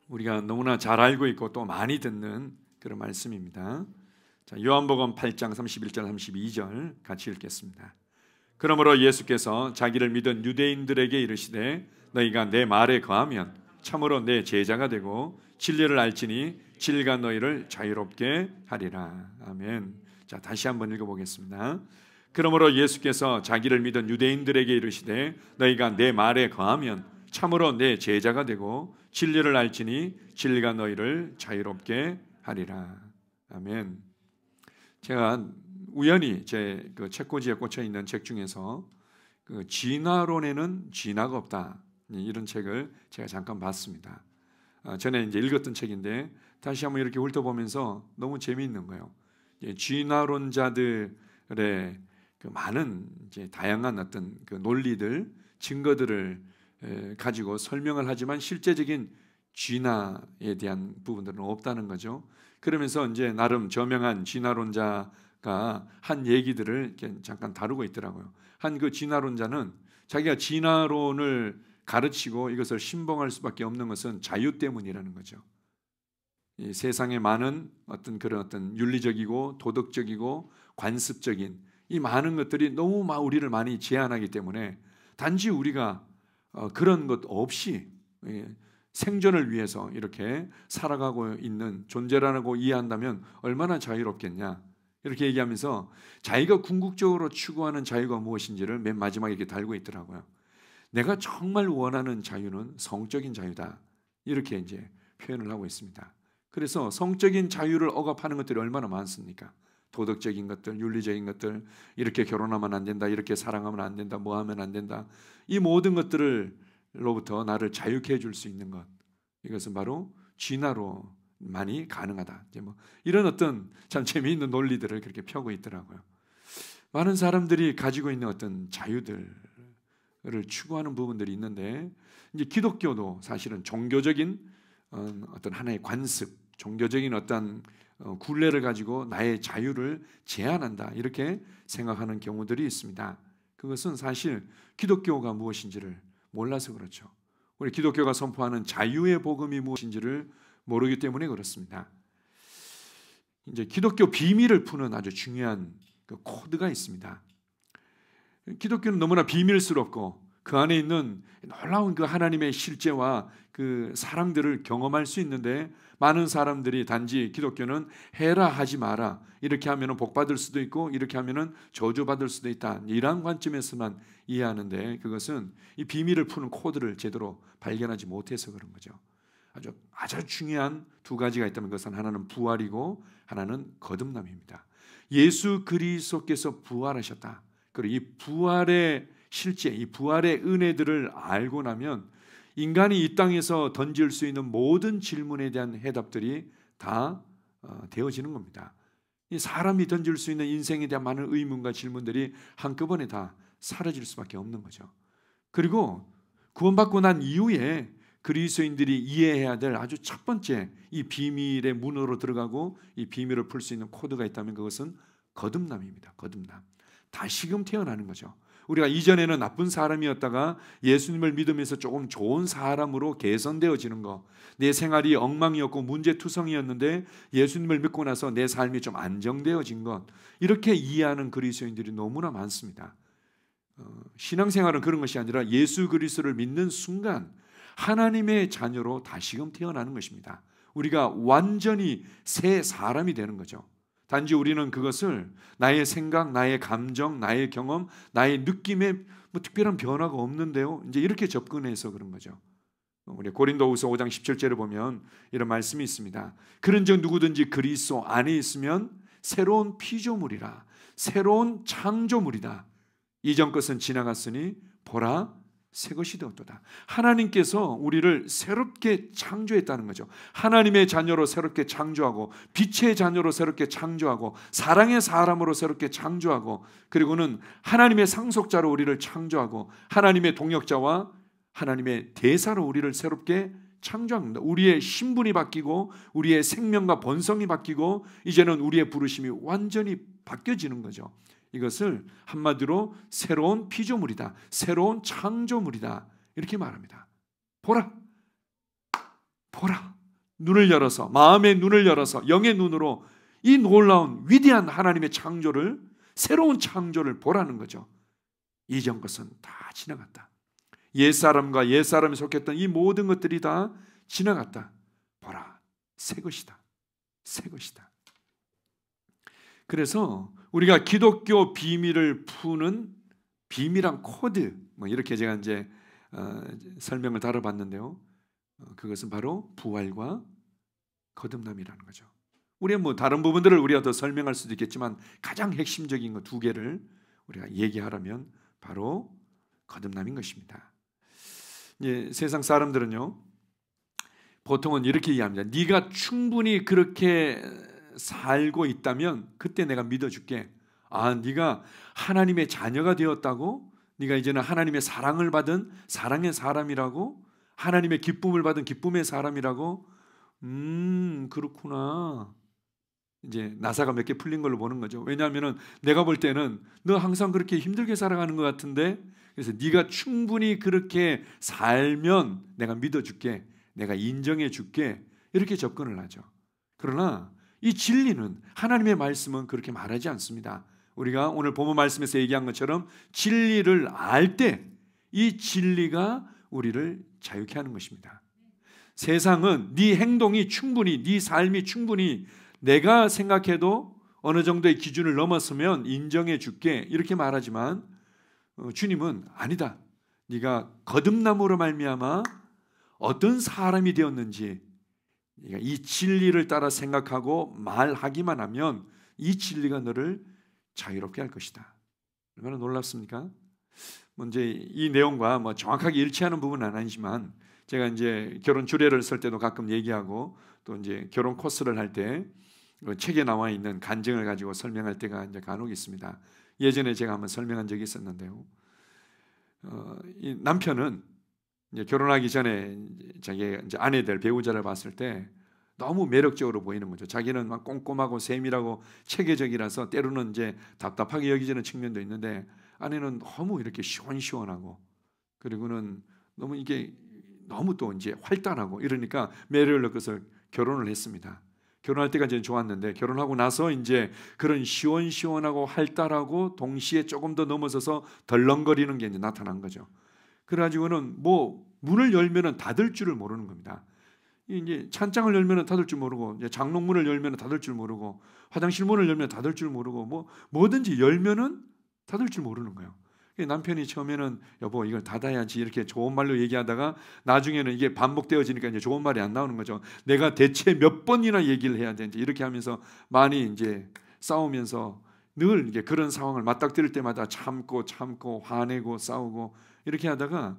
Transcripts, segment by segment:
우리가 너무나 잘 알고 있고 또 많이 듣는 그런 말씀입니다. 자, 요한복음 8장 31절 32절 같이 읽겠습니다. 그러므로 예수께서 자기를 믿은 유대인들에게 이르시되 너희가 내 말에 거하면 참으로 내 제자가 되고 진리를 알지니 진리가 너희를 자유롭게 하리라. 아멘. 자, 다시 한번 읽어보겠습니다. 그러므로 예수께서 자기를 믿은 유대인들에게 이르시되 너희가 내 말에 거하면 참으로 내 제자가 되고 진리를 알지니 진리가 너희를 자유롭게 하리라. 아멘. 제가 우연히 제 그 책꽂이에 꽂혀 있는 책 중에서 그 진화론에는 진화가 없다, 이런 책을 제가 잠깐 봤습니다. 전에 이제 읽었던 책인데 다시 한번 이렇게 훑어보면서 너무 재미있는 거예요. 진화론자들의 그 많은 이제 다양한 어떤 그 논리들, 증거들을 가지고 설명을 하지만 실제적인 진화에 대한 부분들은 없다는 거죠. 그러면서 이제 나름 저명한 진화론자가 한 얘기들을 이렇게 잠깐 다루고 있더라고요. 한 그 진화론자는 자기가 진화론을 가르치고 이것을 신봉할 수밖에 없는 것은 자유 때문이라는 거죠. 이 세상에 많은 어떤 그런 어떤 윤리적이고 도덕적이고 관습적인 이 많은 것들이 너무 우리를 많이 제한하기 때문에 단지 우리가 그런 것 없이 생존을 위해서 이렇게 살아가고 있는 존재라고 이해한다면 얼마나 자유롭겠냐, 이렇게 얘기하면서 자기가 궁극적으로 추구하는 자유가 무엇인지를 맨 마지막에 이렇게 달고 있더라고요. 내가 정말 원하는 자유는 성적인 자유다, 이렇게 이제 표현을 하고 있습니다. 그래서 성적인 자유를 억압하는 것들이 얼마나 많습니까? 도덕적인 것들, 윤리적인 것들, 이렇게 결혼하면 안 된다, 이렇게 사랑하면 안 된다, 뭐 하면 안 된다, 이 모든 것들로부터 나를 자유케 해줄 수 있는 것, 이것은 바로 진화로만이 가능하다. 이제 뭐 이런 어떤 참 재미있는 논리들을 그렇게 펴고 있더라고요. 많은 사람들이 가지고 있는 어떤 자유들을 추구하는 부분들이 있는데, 이제 기독교도 사실은 종교적인 어떤 하나의 관습, 종교적인 어떤 굴레를 가지고 나의 자유를 제한한다, 이렇게 생각하는 경우들이 있습니다. 그것은 사실 기독교가 무엇인지를 몰라서 그렇죠. 우리 기독교가 선포하는 자유의 복음이 무엇인지를 모르기 때문에 그렇습니다. 이제 기독교 비밀을 푸는 아주 중요한 그 코드가 있습니다. 기독교는 너무나 비밀스럽고 그 안에 있는 놀라운 그 하나님의 실제와 그 사랑들을 경험할 수 있는데, 많은 사람들이 단지 기독교는 해라 하지 마라, 이렇게 하면 복 받을 수도 있고 이렇게 하면 저주 받을 수도 있다, 이러한 관점에서만 이해하는데, 그것은 이 비밀을 푸는 코드를 제대로 발견하지 못해서 그런 거죠. 아주 중요한 두 가지가 있다면 그것은 하나는 부활이고 하나는 거듭남입니다. 예수 그리스도께서 부활하셨다. 그리고 이 부활의 실제, 이 부활의 은혜들을 알고 나면 인간이 이 땅에서 던질 수 있는 모든 질문에 대한 해답들이 다 되어지는 겁니다. 이 사람이 던질 수 있는 인생에 대한 많은 의문과 질문들이 한꺼번에 다 사라질 수밖에 없는 거죠. 그리고 구원받고 난 이후에 그리스도인들이 이해해야 될 아주 첫 번째 이 비밀의 문으로 들어가고 이 비밀을 풀 수 있는 코드가 있다면 그것은 거듭남입니다. 거듭남. 다시금 태어나는 거죠. 우리가 이전에는 나쁜 사람이었다가 예수님을 믿으면서 조금 좋은 사람으로 개선되어지는 거, 내 생활이 엉망이었고 문제투성이었는데 예수님을 믿고 나서 내 삶이 좀 안정되어진 것, 이렇게 이해하는 그리스도인들이 너무나 많습니다. 신앙생활은 그런 것이 아니라 예수 그리스도를 믿는 순간 하나님의 자녀로 다시금 태어나는 것입니다. 우리가 완전히 새 사람이 되는 거죠. 단지 우리는 그것을 나의 생각, 나의 감정, 나의 경험, 나의 느낌에 뭐 특별한 변화가 없는데요, 이제 이렇게 접근해서 그런 거죠. 우리 고린도후서 5장 17절에 보면 이런 말씀이 있습니다. 그런즉 누구든지 그리스도 안에 있으면 새로운 피조물이라, 새로운 창조물이다. 이전 것은 지나갔으니 보라 새 것이 되었도다. 하나님께서 우리를 새롭게 창조했다는 거죠. 하나님의 자녀로 새롭게 창조하고, 빛의 자녀로 새롭게 창조하고, 사랑의 사람으로 새롭게 창조하고, 그리고는 하나님의 상속자로 우리를 창조하고, 하나님의 동역자와 하나님의 대사로 우리를 새롭게 창조합니다. 우리의 신분이 바뀌고 우리의 생명과 본성이 바뀌고 이제는 우리의 부르심이 완전히 바뀌어지는 거죠. 이것을 한마디로 새로운 피조물이다, 새로운 창조물이다, 이렇게 말합니다. 보라, 보라, 눈을 열어서, 마음의 눈을 열어서 영의 눈으로 이 놀라운 위대한 하나님의 창조를, 새로운 창조를 보라는 거죠. 이전 것은 다 지나갔다. 옛사람과 옛사람이 속했던 이 모든 것들이 다 지나갔다. 보라, 새 것이다. 새 것이다. 그래서 우리가 기독교 비밀을 푸는 비밀한 코드, 이렇게 제가 이제 설명을 다뤄봤는데요. 그것은 바로 부활과 거듭남이라는 거죠. 우리가 다른 부분들을 우리가 더 설명할 수도 있겠지만 가장 핵심적인 거 두 개를 우리가 얘기하라면 바로 거듭남인 것입니다. 세상 사람들은요, 보통은 이렇게 이해합니다. 네가 충분히 그렇게 살고 있다면 그때 내가 믿어줄게. 네가 하나님의 자녀가 되었다고, 네가 이제는 하나님의 사랑을 받은 사랑의 사람이라고, 하나님의 기쁨을 받은 기쁨의 사람이라고. 그렇구나. 이제 나사가 몇 개 풀린 걸로 보는 거죠. 왜냐하면 내가 볼 때는 너 항상 그렇게 힘들게 살아가는 것 같은데, 그래서 네가 충분히 그렇게 살면 내가 믿어줄게, 내가 인정해줄게, 이렇게 접근을 하죠. 그러나 이 진리는, 하나님의 말씀은 그렇게 말하지 않습니다. 우리가 오늘 본문 말씀에서 얘기한 것처럼 진리를 알 때 이 진리가 우리를 자유케 하는 것입니다. 세상은 네 행동이 충분히, 네 삶이 충분히 내가 생각해도 어느 정도의 기준을 넘었으면 인정해 줄게, 이렇게 말하지만 주님은 아니다. 네가 거듭남으로 말미암아 어떤 사람이 되었는지 네가 이 진리를 따라 생각하고 말하기만 하면 이 진리가 너를 자유롭게 할 것이다. 얼마나 놀랍습니까? 이제 이 내용과 정확하게 일치하는 부분은 아니지만 제가 이제 결혼 주례를 쓸 때도 가끔 얘기하고, 또 이제 결혼 코스를 할 때 책에 나와 있는 간증을 가지고 설명할 때가 이제 간혹 있습니다. 예전에 제가 한번 설명한 적이 있었는데요. 이 남편은 이제 결혼하기 전에 자기 이제 아내 될 배우자를 봤을 때 너무 매력적으로 보이는 거죠. 자기는 막 꼼꼼하고 세밀하고 체계적이라서 때로는 이제 답답하게 여기지는 측면도 있는데, 아내는 너무 이렇게 시원시원하고, 그리고는 너무 이게 너무 또 이제 활달하고 이러니까 매력을 느껴서 결혼을 했습니다. 결혼할 때가 이제 좋았는데 결혼하고 나서 이제 그런 시원시원하고 활달하고 동시에 조금 더 넘어서서 덜렁거리는 게 이제 나타난 거죠. 그래가지고는 문을 열면은 닫을 줄을 모르는 겁니다. 이제 찬장을 열면은 닫을 줄 모르고, 이제 장롱문을 열면은 닫을 줄 모르고, 화장실 문을 열면 닫을 줄 모르고, 뭐든지 열면은 닫을 줄 모르는 거예요. 남편이 처음에는 여보 이걸 닫아야지 이렇게 좋은 말로 얘기하다가 나중에는 이게 반복되어지니까 이제 좋은 말이 안 나오는 거죠. 내가 대체 몇 번이나 얘기를 해야 되는지, 이렇게 하면서 많이 이제 싸우면서 늘 이게 그런 상황을 맞닥뜨릴 때마다 참고 화내고 싸우고 이렇게 하다가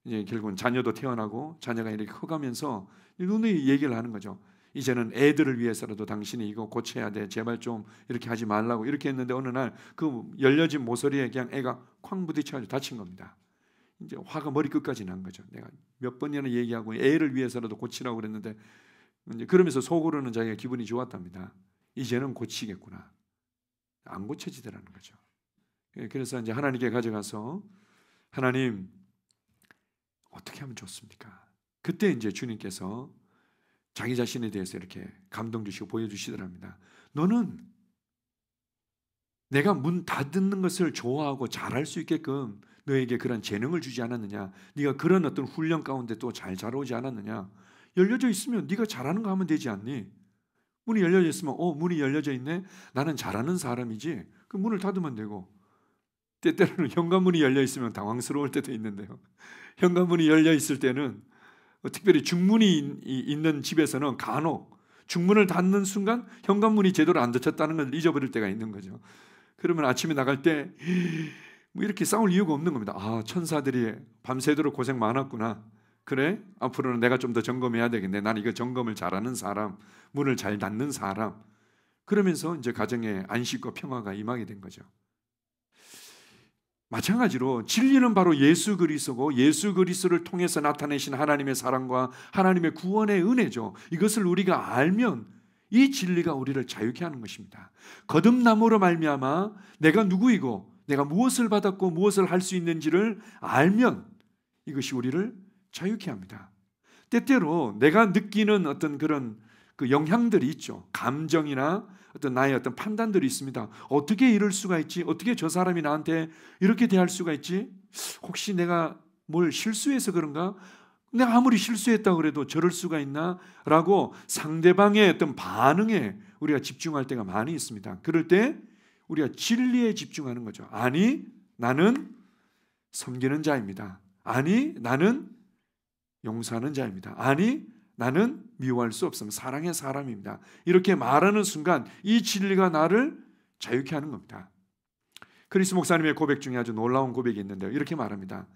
이제 결국은 자녀도 태어나고 자녀가 이렇게 커가면서 누누이 얘기를 하는 거죠. 이제는 애들을 위해서라도 당신이 이거 고쳐야 돼. 제발 좀 이렇게 하지 말라고, 이렇게 했는데 어느 날 그 열려진 모서리에 그냥 애가 쾅 부딪혀가지고 다친 겁니다. 이제 화가 머리 끝까지 난 거죠. 내가 몇 번이나 얘기하고 애를 위해서라도 고치라고 그랬는데, 이제 그러면서 속으로는 자기가 기분이 좋았답니다. 이제는 고치겠구나. 안 고쳐지더라는 거죠. 그래서 이제 하나님께 가져가서 하나님 어떻게 하면 좋습니까? 그때 이제 주님께서 자기 자신에 대해서 이렇게 감동 주시고 보여주시더랍니다. 너는 내가 문 닫는 것을 좋아하고 잘할 수 있게끔 너에게 그런 재능을 주지 않았느냐? 네가 그런 어떤 훈련 가운데 또 잘 자라오지 않았느냐? 열려져 있으면 네가 잘하는 거 하면 되지 않니? 문이 열려져 있으면 문이 열려져 있네? 나는 잘하는 사람이지. 그 문을 닫으면 되고, 때때로는 현관문이 열려 있으면 당황스러울 때도 있는데요. 현관문이 열려 있을 때는 특별히 중문이 있는 집에서는 간혹 중문을 닫는 순간 현관문이 제대로 안 닫혔다는 걸 잊어버릴 때가 있는 거죠. 그러면 아침에 나갈 때 이렇게 싸울 이유가 없는 겁니다. 천사들이 밤새도록 고생 많았구나. 그래? 앞으로는 내가 좀 더 점검해야 되겠네. 나는 이거 점검을 잘하는 사람, 문을 잘 닫는 사람. 그러면서 이제 가정에 안식과 평화가 임하게 된 거죠. 마찬가지로 진리는 바로 예수 그리스도고, 예수 그리스도를 통해서 나타내신 하나님의 사랑과 하나님의 구원의 은혜죠. 이것을 우리가 알면 이 진리가 우리를 자유케 하는 것입니다. 거듭남으로 말미암아 내가 누구이고 내가 무엇을 받았고 무엇을 할 수 있는지를 알면 이것이 우리를 자유케 합니다. 때때로 내가 느끼는 어떤 그런 그 영향들이 있죠. 감정이나 어떤 나의 어떤 판단들이 있습니다. 어떻게 이럴 수가 있지? 어떻게 저 사람이 나한테 이렇게 대할 수가 있지? 혹시 내가 뭘 실수해서 그런가? 내가 아무리 실수했다고 그래도 저럴 수가 있나? 라고 상대방의 어떤 반응에 우리가 집중할 때가 많이 있습니다. 그럴 때 우리가 진리에 집중하는 거죠. 아니, 나는 섬기는 자입니다. 아니, 나는 용서하는 자입니다. 아니, 나는 미워할 수 없으면 사랑의 사람입니다. 이렇게 말하는 순간 이 진리가 나를 자유케 하는 겁니다. 크리스 목사님의 고백 중에 아주 놀라운 고백이 있는데요. 이렇게 말합니다.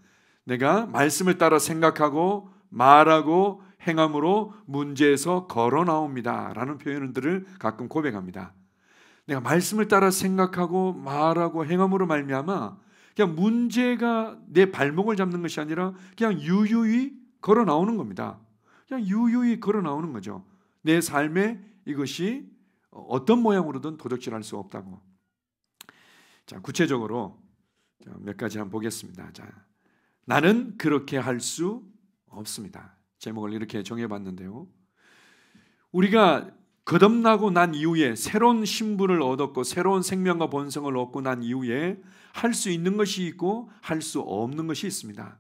내가 말씀을 따라 생각하고 말하고 행함으로 문제에서 걸어 나옵니다 라는 표현들을 가끔 고백합니다. 내가 말씀을 따라 생각하고 말하고 행함으로 말미암아 그냥 문제가 내 발목을 잡는 것이 아니라 그냥 유유히 걸어 나오는 겁니다. 그냥 유유히 걸어 나오는 거죠. 내 삶에 이것이 어떤 모양으로든 도적질할 수 없다고. 자, 구체적으로 몇 가지 한번 보겠습니다. 자, 나는 그렇게 할 수 없습니다. 제목을 이렇게 정해봤는데요. 우리가 거듭나고 난 이후에 새로운 신분을 얻었고 새로운 생명과 본성을 얻고 난 이후에 할 수 있는 것이 있고 할 수 없는 것이 있습니다.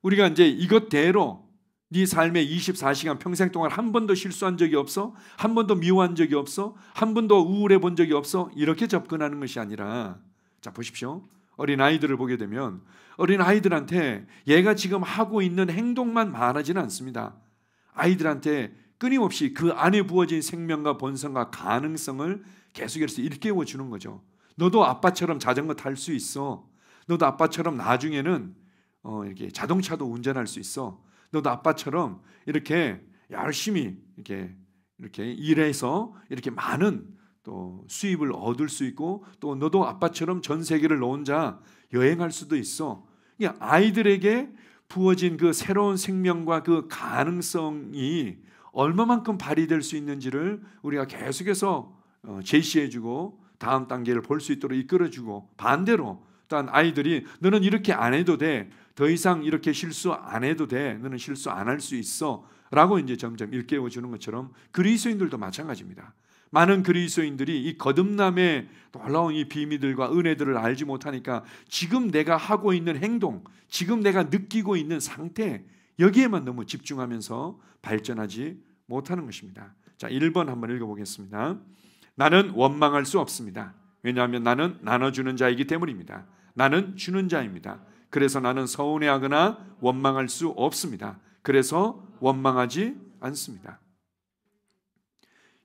우리가 이제 이것대로 네 삶의 24시간 평생 동안 한 번도 실수한 적이 없어? 한 번도 미워한 적이 없어? 한 번도 우울해 본 적이 없어? 이렇게 접근하는 것이 아니라, 자 보십시오. 어린 아이들을 보게 되면 어린 아이들한테 얘가 지금 하고 있는 행동만 말하지는 않습니다. 아이들한테 끊임없이 그 안에 부어진 생명과 본성과 가능성을 계속해서 일깨워 주는 거죠. 너도 아빠처럼 자전거 탈 수 있어. 너도 아빠처럼 나중에는 이렇게 자동차도 운전할 수 있어. 너도 아빠처럼 이렇게 열심히 이렇게 일해서 이렇게 많은 또 수입을 얻을 수 있고, 또 너도 아빠처럼 전 세계를 너 혼자 여행할 수도 있어. 아이들에게 부어진 그 새로운 생명과 그 가능성이 얼마만큼 발휘될 수 있는지를 우리가 계속해서 제시해주고 다음 단계를 볼 수 있도록 이끌어주고, 반대로 또한 아이들이 너는 이렇게 안 해도 돼, 더 이상 이렇게 실수 안 해도 돼, 너는 실수 안 할 수 있어 라고 이제 점점 일깨워주는 것처럼 그리스도인들도 마찬가지입니다. 많은 그리스도인들이 이 거듭남의 놀라운 이 비밀들과 은혜들을 알지 못하니까 지금 내가 하고 있는 행동, 지금 내가 느끼고 있는 상태, 여기에만 너무 집중하면서 발전하지 못하는 것입니다. 자, 1번 한번 읽어보겠습니다. 나는 원망할 수 없습니다. 왜냐하면 나는 나눠주는 자이기 때문입니다. 나는 주는 자입니다. 그래서 나는 서운해하거나 원망할 수 없습니다. 그래서 원망하지 않습니다.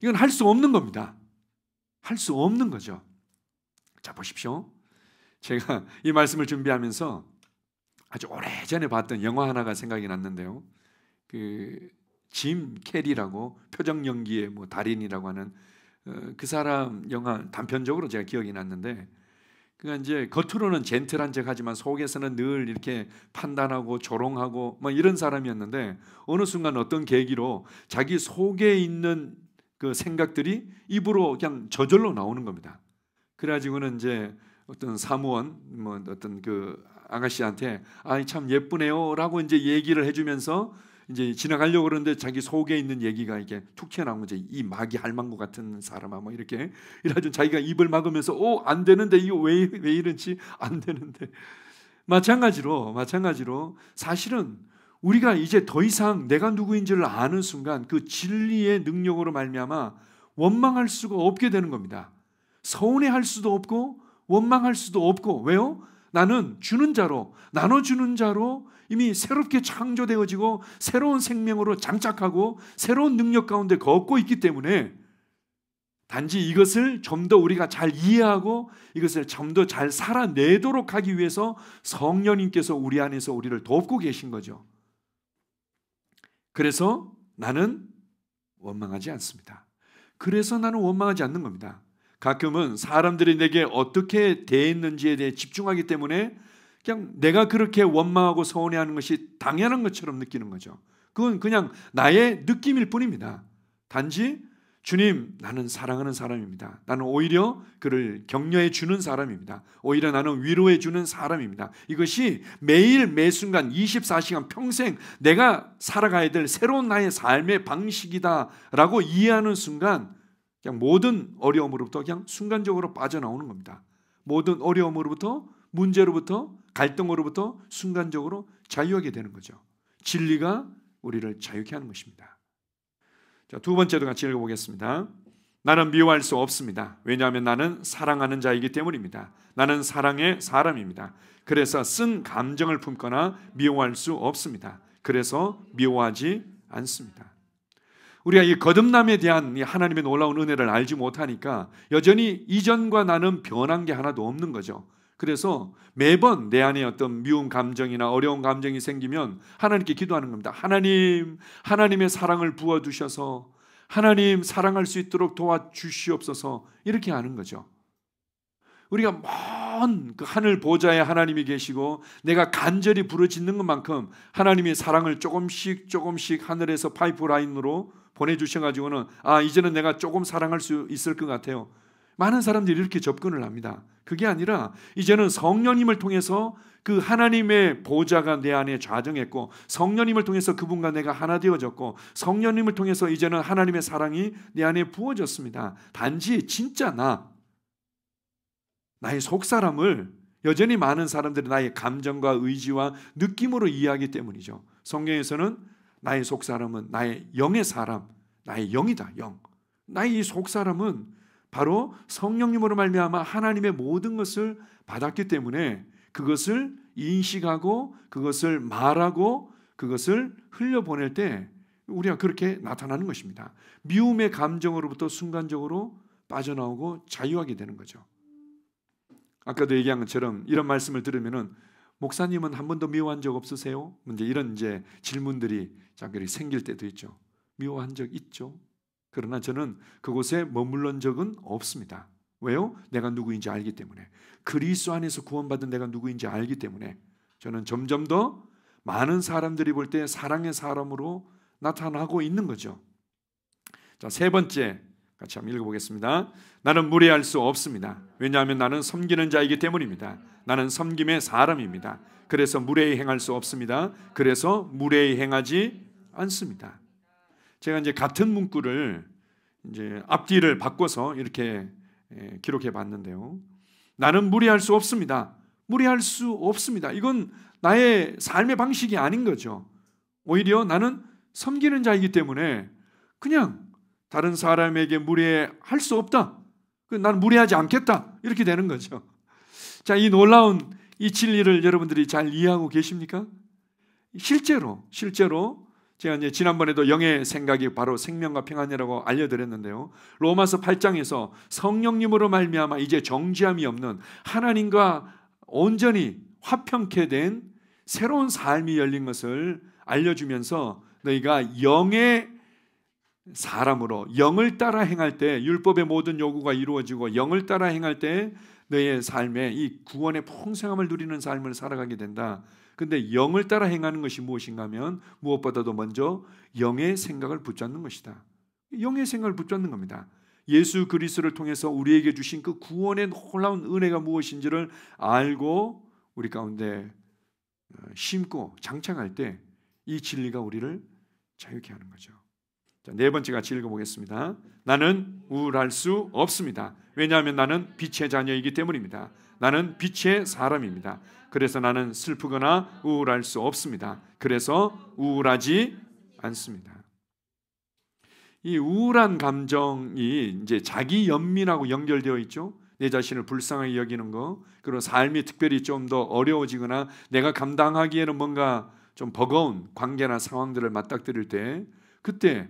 이건 할 수 없는 겁니다. 할 수 없는 거죠. 자, 보십시오. 제가 이 말씀을 준비하면서 아주 오래전에 봤던 영화 하나가 생각이 났는데요. 짐 캐리라고 표정 연기의 달인이라고 하는 그 사람 영화 단편적으로 제가 기억이 났는데, 그가 이제 겉으로는 젠틀한 척하지만 속에서는 늘 이렇게 판단하고 조롱하고 이런 사람이었는데, 어느 순간 어떤 계기로 자기 속에 있는 그 생각들이 입으로 그냥 저절로 나오는 겁니다. 그래가지고는 이제 어떤 사무원 어떤 그 아가씨한테 아이 참 예쁘네요라고 이제 얘기를 해주면서 이제 지나가려고 그러는데 자기 속에 있는 얘기가 이게 툭 튀어나온 거죠. 이 마귀 할망구 같은 사람아 이렇게 이래가지고 자기가 입을 막으면서 안 되는데 이거 왜 이런지 안 되는데, 마찬가지로 사실은 우리가 이제 더 이상 내가 누구인지를 아는 순간 그 진리의 능력으로 말미암아 원망할 수가 없게 되는 겁니다. 서운해할 수도 없고 원망할 수도 없고. 왜요? 나는 주는 자로, 나눠주는 자로 이미 새롭게 창조되어지고 새로운 생명으로 장착하고 새로운 능력 가운데 걷고 있기 때문에, 단지 이것을 좀 더 우리가 잘 이해하고 이것을 좀 더 잘 살아내도록 하기 위해서 성령님께서 우리 안에서 우리를 돕고 계신 거죠. 그래서 나는 원망하지 않습니다. 그래서 나는 원망하지 않는 겁니다. 가끔은 사람들이 내게 어떻게 대했는지에 대해 집중하기 때문에 그냥 내가 그렇게 원망하고 서운해하는 것이 당연한 것처럼 느끼는 거죠. 그건 그냥 나의 느낌일 뿐입니다. 단지 주님, 나는 사랑하는 사람입니다. 나는 오히려 그를 격려해 주는 사람입니다. 오히려 나는 위로해 주는 사람입니다. 이것이 매일 매순간 24시간 평생 내가 살아가야 될 새로운 나의 삶의 방식이다라고 이해하는 순간 그냥 모든 어려움으로부터 그냥 순간적으로 빠져나오는 겁니다. 모든 어려움으로부터, 문제로부터, 갈등으로부터 순간적으로 자유하게 되는 거죠. 진리가 우리를 자유케 하는 것입니다. 자, 두 번째도 같이 읽어보겠습니다. 나는 미워할 수 없습니다. 왜냐하면 나는 사랑하는 자이기 때문입니다. 나는 사랑의 사람입니다. 그래서 쓴 감정을 품거나 미워할 수 없습니다. 그래서 미워하지 않습니다. 우리가 이 거듭남에 대한 하나님의 놀라운 은혜를 알지 못하니까 여전히 이전과 나는 변한 게 하나도 없는 거죠. 그래서 매번 내 안에 어떤 미운 감정이나 어려운 감정이 생기면 하나님께 기도하는 겁니다. 하나님, 하나님의 사랑을 부어주셔서 하나님 사랑할 수 있도록 도와주시옵소서, 이렇게 하는 거죠. 우리가 먼 그 하늘 보좌에 하나님이 계시고 내가 간절히 부르짖는 것만큼 하나님이 사랑을 조금씩 하늘에서 파이프라인으로 보내주셔가지고는 이제는 내가 조금 사랑할 수 있을 것 같아요. 많은 사람들이 이렇게 접근을 합니다. 그게 아니라 이제는 성령님을 통해서 그 하나님의 보좌가 내 안에 좌정했고 성령님을 통해서 그분과 내가 하나 되어졌고 성령님을 통해서 이제는 하나님의 사랑이 내 안에 부어졌습니다. 단지 진짜 나의 속사람을 여전히 많은 사람들이 나의 감정과 의지와 느낌으로 이해하기 때문이죠. 성경에서는 나의 속사람은 나의 영의 사람, 나의 영이다. 영. 나의 이 속사람은 바로 성령님으로 말미암아 하나님의 모든 것을 받았기 때문에 그것을 인식하고 그것을 말하고 그것을 흘려보낼 때 우리가 그렇게 나타나는 것입니다. 미움의 감정으로부터 순간적으로 빠져나오고 자유하게 되는 거죠. 아까도 얘기한 것처럼 이런 말씀을 들으면은 목사님은 한 번도 미워한 적 없으세요? 이런 질문들이 잠깐 생길 때도 있죠. 미워한 적 있죠. 그러나 저는 그곳에 머물른 적은 없습니다. 왜요? 내가 누구인지 알기 때문에. 그리스도 안에서 구원받은 내가 누구인지 알기 때문에 저는 점점 더 많은 사람들이 볼 때 사랑의 사람으로 나타나고 있는 거죠. 자, 세 번째 같이 한번 읽어보겠습니다. 나는 무례할 수 없습니다. 왜냐하면 나는 섬기는 자이기 때문입니다. 나는 섬김의 사람입니다. 그래서 무례히 행할 수 없습니다. 그래서 무례히 행하지 않습니다. 제가 같은 문구를 앞뒤를 바꿔서 이렇게 기록해 봤는데요. 나는 무례할 수 없습니다. 무례할 수 없습니다. 이건 나의 삶의 방식이 아닌 거죠. 오히려 나는 섬기는 자이기 때문에 그냥 다른 사람에게 무례할 수 없다. 나는 무례하지 않겠다. 이렇게 되는 거죠. 자, 이 놀라운 이 진리를 여러분들이 잘 이해하고 계십니까? 실제로 제가 지난번에도 영의 생각이 바로 생명과 평안이라고 알려드렸는데요. 로마서 8장에서 성령님으로 말미암아 이제 정죄함이 없는 하나님과 온전히 화평케 된 새로운 삶이 열린 것을 알려주면서 너희가 영의 사람으로 영을 따라 행할 때 율법의 모든 요구가 이루어지고 영을 따라 행할 때 너의 삶에 이 구원의 풍성함을 누리는 삶을 살아가게 된다. 근데 영을 따라 행하는 것이 무엇인가 하면 무엇보다도 먼저 영의 생각을 붙잡는 것이다. 영의 생각을 붙잡는 겁니다. 예수 그리스도를 통해서 우리에게 주신 그 구원의 놀라운 은혜가 무엇인지를 알고 우리 가운데 심고 장착할 때 이 진리가 우리를 자유케 하는 거죠. 자, 네 번째 같이 읽어보겠습니다. 나는 우울할 수 없습니다. 왜냐하면 나는 빛의 자녀이기 때문입니다. 나는 빛의 사람입니다. 그래서 나는 슬프거나 우울할 수 없습니다. 그래서 우울하지 않습니다. 이 우울한 감정이 자기 연민하고 연결되어 있죠. 내 자신을 불쌍하게 여기는 거, 그리고 삶이 특별히 좀 더 어려워지거나 내가 감당하기에는 뭔가 좀 버거운 관계나 상황들을 맞닥뜨릴 때 그때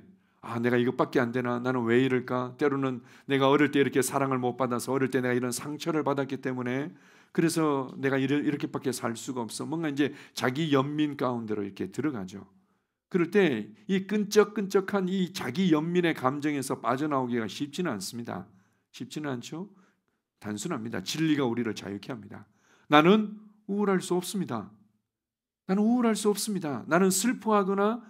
내가 이것밖에 안 되나? 나는 왜 이럴까? 때로는 내가 어릴 때 이렇게 사랑을 못 받아서 어릴 때 내가 이런 상처를 받았기 때문에 그래서 내가 이렇게밖에 살 수가 없어. 뭔가 자기 연민 가운데로 이렇게 들어가죠. 그럴 때 이 끈적끈적한 이 자기 연민의 감정에서 빠져나오기가 쉽지는 않습니다. 쉽지는 않죠? 단순합니다. 진리가 우리를 자유케 합니다. 나는 우울할 수 없습니다. 나는 우울할 수 없습니다. 나는 슬퍼하거나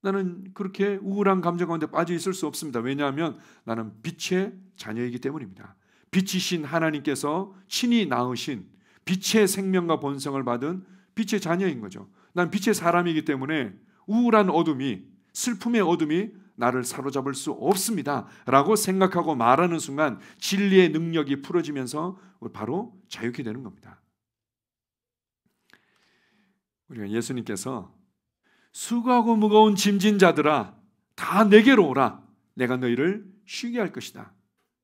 나는 그렇게 우울한 감정 가운데 빠져 있을 수 없습니다. 왜냐하면 나는 빛의 자녀이기 때문입니다. 빛이신 하나님께서 친히 낳으신 빛의 생명과 본성을 받은 빛의 자녀인 거죠. 난 빛의 사람이기 때문에 우울한 어둠이, 슬픔의 어둠이 나를 사로잡을 수 없습니다 라고 생각하고 말하는 순간 진리의 능력이 풀어지면서 바로 자유케 되는 겁니다. 우리가 예수님께서 수고하고 무거운 짐진 자들아 다 내게로 오라, 내가 너희를 쉬게 할 것이다.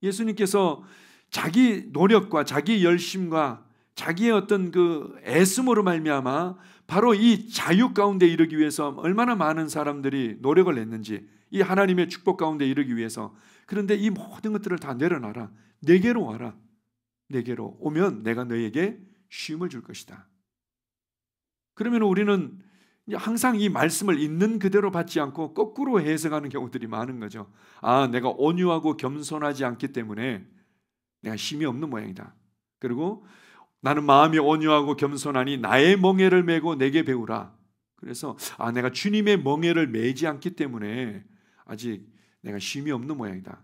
예수님께서 자기 노력과 자기 열심과 자기의 어떤 그 애씀으로 말미암아 바로 이 자유 가운데 이르기 위해서 얼마나 많은 사람들이 노력을 냈는지, 이 하나님의 축복 가운데 이르기 위해서. 그런데 이 모든 것들을 다 내려놔라, 내게로 와라, 내게로 오면 내가 너에게 쉼을 줄 것이다. 그러면 우리는 항상 이 말씀을 있는 그대로 받지 않고 거꾸로 해석하는 경우들이 많은 거죠. 아, 내가 온유하고 겸손하지 않기 때문에 내가 쉼이 없는 모양이다. 그리고 나는 마음이 온유하고 겸손하니 나의 멍에를 메고 내게 배우라. 그래서 내가 주님의 멍에를 메지 않기 때문에 아직 내가 쉼이 없는 모양이다.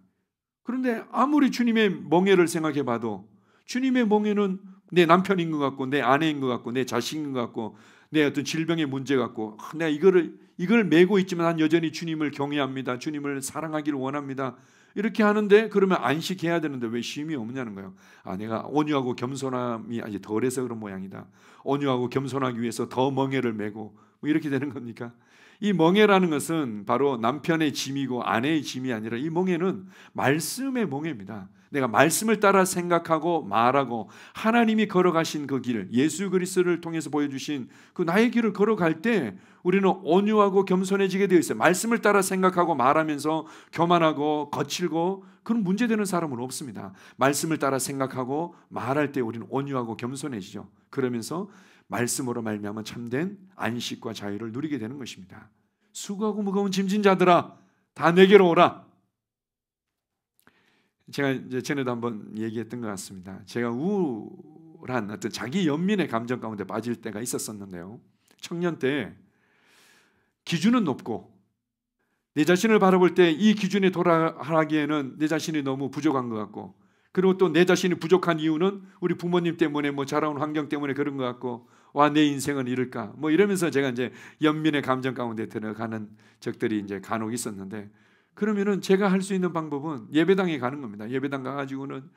그런데 아무리 주님의 멍에를 생각해 봐도 주님의 멍에는 내 남편인 것 같고 내 아내인 것 같고 내 자식인 것 같고 내 어떤 질병의 문제 같고 내가 이걸 메고 있지만 난 여전히 주님을 경외합니다. 주님을 사랑하기를 원합니다. 이렇게 하는데 그러면 안식해야 되는데 왜 쉼이 없냐는 거예요. 내가 온유하고 겸손함이 아직 덜해서 그런 모양이다. 온유하고 겸손하기 위해서 더 멍에를 메고 뭐 이렇게 되는 겁니까? 이 멍에라는 것은 바로 남편의 짐이고 아내의 짐이 아니라 이 멍에는 말씀의 멍에입니다. 내가 말씀을 따라 생각하고 말하고 하나님이 걸어가신 그 길, 예수 그리스도를 통해서 보여주신 그 나의 길을 걸어갈 때 우리는 온유하고 겸손해지게 되어 있어요. 말씀을 따라 생각하고 말하면서 교만하고 거칠고 그런 문제되는 사람은 없습니다. 말씀을 따라 생각하고 말할 때 우리는 온유하고 겸손해지죠. 그러면서 말씀으로 말미암아 참된 안식과 자유를 누리게 되는 것입니다. 수고하고 무거운 짐진 자들아 다 내게로 오라. 제가 이제 전에도 한번 얘기했던 것 같습니다. 제가 우울한 어떤 자기 연민의 감정 가운데 빠질 때가 있었었는데요. 청년 때 기준은 높고 내 자신을 바라볼 때 이 기준에 도달하기에는 내 자신이 너무 부족한 것 같고, 그리고 또 내 자신이 부족한 이유는 우리 부모님 때문에 뭐 자라온 환경 때문에 그런 것 같고, 와, 내 인생은 이럴까 뭐 이러면서 제가 이제 연민의 감정 가운데 들어가는 적들이 이제 간혹 있었는데, 그러면은 제가 할 수 있는 방법은 예배당에 가는 겁니다. 예배당 가가지고는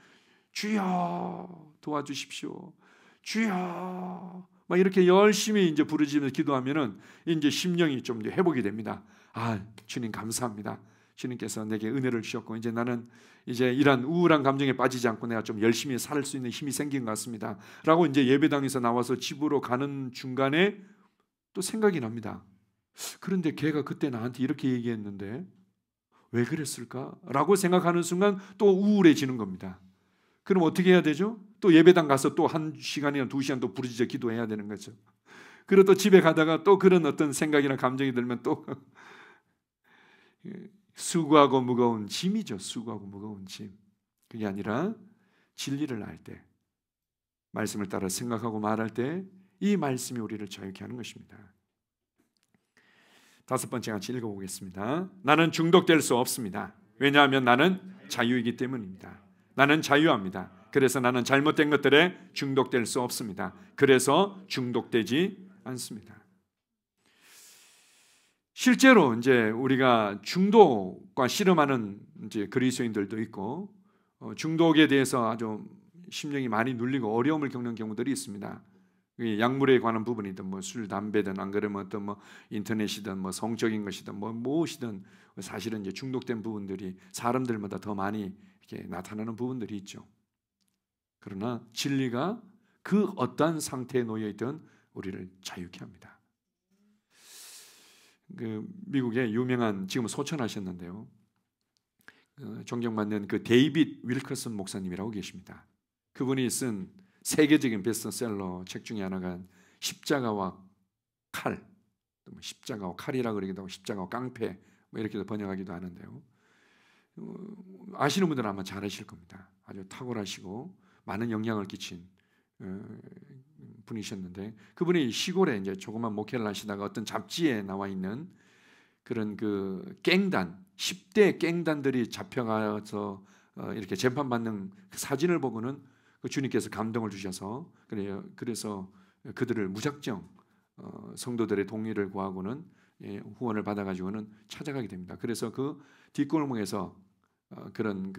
주여 도와주십시오, 주여 막 이렇게 열심히 이제 부르짖으면서 기도하면은 이제 심령이 좀 이제 회복이 됩니다. 주님 감사합니다. 주님께서 내게 은혜를 주셨고 이제 나는 이제 이런 우울한 감정에 빠지지 않고 내가 좀 열심히 살 수 있는 힘이 생긴 것 같습니다. 라고 이제 예배당에서 나와서 집으로 가는 중간에 또 생각이 납니다. 그런데 걔가 그때 나한테 이렇게 얘기했는데 왜 그랬을까? 라고 생각하는 순간 또 우울해지는 겁니다. 그럼 어떻게 해야 되죠? 또 예배당 가서 또 1시간이나 2시간 또 부르짖어 기도해야 되는 거죠. 그리고 또 집에 가다가 또 그런 어떤 생각이나 감정이 들면 또 수고하고 무거운 짐이죠. 수고하고 무거운 짐. 그게 아니라 진리를 알 때, 말씀을 따라 생각하고 말할 때 이 말씀이 우리를 자유케 하는 것입니다. 5번째 같이 읽어보겠습니다. 나는 중독될 수 없습니다. 왜냐하면 나는 자유이기 때문입니다. 나는 자유합니다. 그래서 나는 잘못된 것들에 중독될 수 없습니다. 그래서 중독되지 않습니다. 실제로 이제 우리가 중독과 씨름하는 이제 그리스도인들도 있고, 중독에 대해서 아주 심령이 많이 눌리고 어려움을 겪는 경우들이 있습니다. 약물에 관한 부분이든 뭐 술, 담배든 안 그러면 어떤 뭐 인터넷이든 뭐 성적인 것이든 뭐 무엇이든 사실은 이제 중독된 부분들이 사람들마다 더 많이 이렇게 나타나는 부분들이 있죠. 그러나 진리가 그 어떠한 상태에 놓여 있든 우리를 자유케 합니다. 그 미국의 유명한, 지금 소천하셨는데요, 존경받는 그 데이빗 윌커슨 목사님이라고 계십니다. 그분이 쓴 세계적인 베스트셀러 책 중에 하나가 십자가와 칼, 십자가와 칼이라고 그러기도 하고 십자가와 깡패 뭐 이렇게 번역하기도 하는데요. 아시는 분들은 아마 잘 아실 겁니다. 아주 탁월하시고 많은 영향을 끼친 분이셨는데, 그분이 시골에 이제 조그만 목회를 하시다가 어떤 잡지에 나와 있는 그런 그 갱단 10대 갱단들이 잡혀가서 이렇게 재판받는 그 사진을 보고는 그 주님께서 감동을 주셔서 그래서 그들을 무작정 성도들의 동의를 구하고는 후원을 받아가지고는 찾아가게 됩니다. 그래서 그 뒷골목에서 그런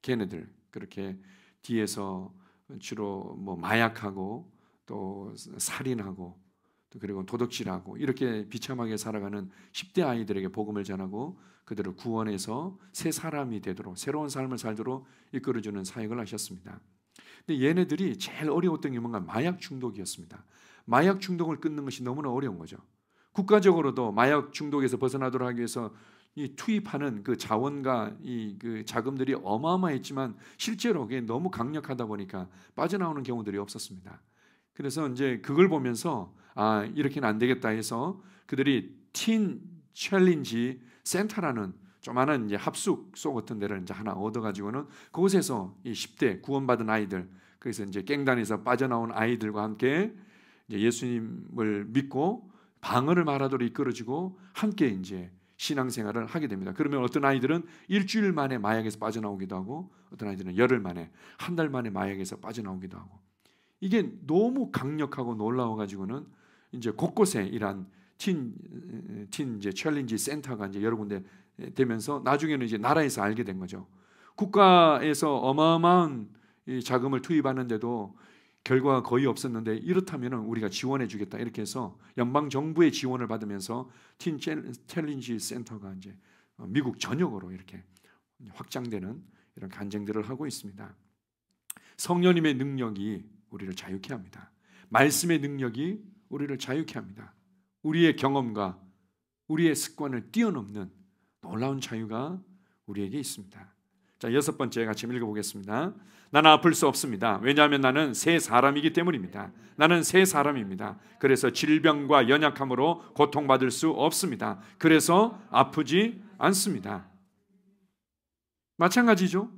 걔네들 그렇게 뒤에서 주로 뭐 마약하고 또 살인하고 또 그리고 도둑질하고 이렇게 비참하게 살아가는 10대 아이들에게 복음을 전하고 그들을 구원해서 새 사람이 되도록 새로운 삶을 살도록 이끌어주는 사역을 하셨습니다. 근데 얘네들이 제일 어려웠던 게 뭔가 마약 중독이었습니다. 마약 중독을 끊는 것이 너무나 어려운 거죠. 국가적으로도 마약 중독에서 벗어나도록 하기 위해서 이 투입하는 그 자원과 그 자금들이 어마어마했지만 실제로 그게 너무 강력하다 보니까 빠져나오는 경우들이 없었습니다. 그래서 이제 그걸 보면서 이렇게는 안 되겠다 해서 그들이 틴 챌린지 센터라는 조그마한 이제 합숙소 같은 데를 이제 하나 얻어가지고는 그곳에서 이 10대 구원받은 아이들, 그래서 이제 갱단에서 빠져나온 아이들과 함께 이제 예수님을 믿고 방언을 말하도록 이끌어주고 함께 이제 신앙생활을 하게 됩니다. 그러면 어떤 아이들은 일주일 만에 마약에서 빠져나오기도 하고 어떤 아이들은 열흘 만에, 한 달 만에 마약에서 빠져나오기도 하고 이게 너무 강력하고 놀라워 가지고는 이제 곳곳에 이런 틴 이제 챌린지 센터가 이제 여러 군데 되면서 나중에는 이제 나라에서 알게 된 거죠. 국가에서 어마어마한 이 자금을 투입하는데도 결과가 거의 없었는데 이렇다면 우리가 지원해 주겠다 이렇게 해서 연방 정부의 지원을 받으면서 틴 챌린지 센터가 이제 미국 전역으로 이렇게 확장되는 이런 간증들을 하고 있습니다. 성령님의 능력이 우리를 자유케 합니다. 말씀의 능력이 우리를 자유케 합니다. 우리의 경험과 우리의 습관을 뛰어넘는 놀라운 자유가 우리에게 있습니다. 자, 6번째 같이 읽어보겠습니다. 나는 아플 수 없습니다. 왜냐하면 나는 새 사람이기 때문입니다. 나는 새 사람입니다. 그래서 질병과 연약함으로 고통받을 수 없습니다. 그래서 아프지 않습니다. 마찬가지죠.